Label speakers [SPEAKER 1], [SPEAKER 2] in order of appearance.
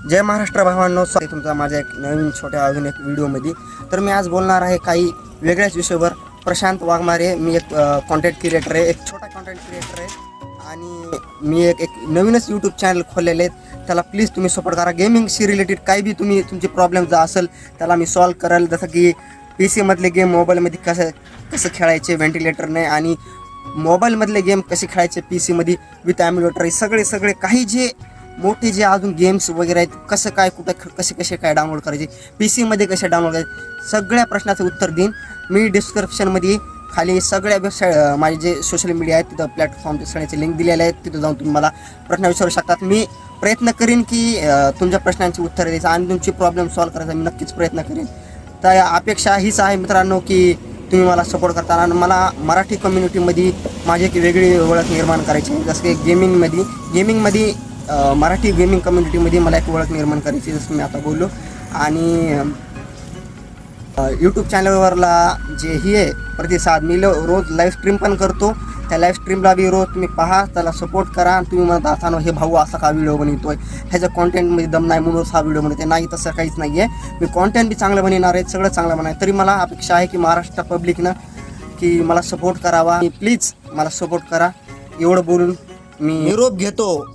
[SPEAKER 1] जय महाराष्ट्र भावांनो, स्वागत आहे तुमचा माझ्या एक नवीन छोट्या एक व्हिडिओमध्ये. तर मी आज बोलणार आहे काही वेगळ्याच विषयावर. प्रशांत वाघमारे, मी एक कॉन्टेंट क्रिएटर आहे, एक छोटा कॉन्टेंट क्रिएटर आहे आणि मी एक नवीनच यूट्यूब चॅनल खोललेले आहेत. त्याला प्लीज तुम्ही सपोर्ट करा. गेमिंगशी रिलेटेड काही बी तुमचे प्रॉब्लेम जर असेल त्याला मी सॉल्व करेल. जसं की पी सीमधले गेम मोबाईलमध्ये कसं खेळायचे व्हेंटिलेटरने, आणि मोबाईलमधले गेम कसे खेळायचे पी सीमध्ये विथ एम्युलेटर, सगळे काही जे मोठे जे अजून गेम्स वगैरे आहेत, कसं काय कुठं कसे काय डाउनलोड करायचे, पी सीमध्ये कसे डाउनलोड करायचे, सगळ्या प्रश्नाचं उत्तर देईन मी. डिस्क्रिप्शनमध्ये खाली सगळ्या वेबसाईट माझे जे सोशल मीडिया आहेत तिथं प्लॅटफॉर्मचे सगळ्याचे लिंक दिलेले आहेत. तिथं जाऊन तुम्ही मला प्रश्न विचारू शकतात. मी प्रयत्न करीन की तुमच्या प्रश्नांची उत्तर द्यायचं आणि तुमची प्रॉब्लेम सॉल्व करायचा मी नक्कीच प्रयत्न करीन. तर अपेक्षा हीच आहे मित्रांनो की तुम्ही मला सपोर्ट करता आणि मला मराठी कम्युनिटीमध्ये माझी एक वेगळी ओळख निर्माण करायची आहे. जसं की गेमिंगमध्ये मराठी गेमिंग कम्युनिटीमध्ये मला एक ओळख निर्माण करायची, जसं मी आता बोललो. आणि यूट्यूब चॅनलवरला जे ही आहे प्रतिसाद, मी रोज लाईव्ह स्ट्रीम पण करतो. त्या लाईव्ह स्ट्रीमला बी रोज तुम्ही पहा, त्याला सपोर्ट करा. आणि तुम्ही म्हणत असाल हे भाऊ असा का व्हिडिओ बनवतोय, ह्याच्या कॉन्टेंटमध्ये दम नाही म्हणून हा व्हिडिओ बनवते, नाही तसं काहीच नाही आहे. मी कॉन्टेंट बी चांगलं बनवणार आहे, सगळं चांगलं बनणार. तरी मला अपेक्षा आहे की महाराष्ट्र पब्लिकनं की मला सपोर्ट करावा. प्लीज मला सपोर्ट करा. एवढं बोलून मी निरोप घेतो.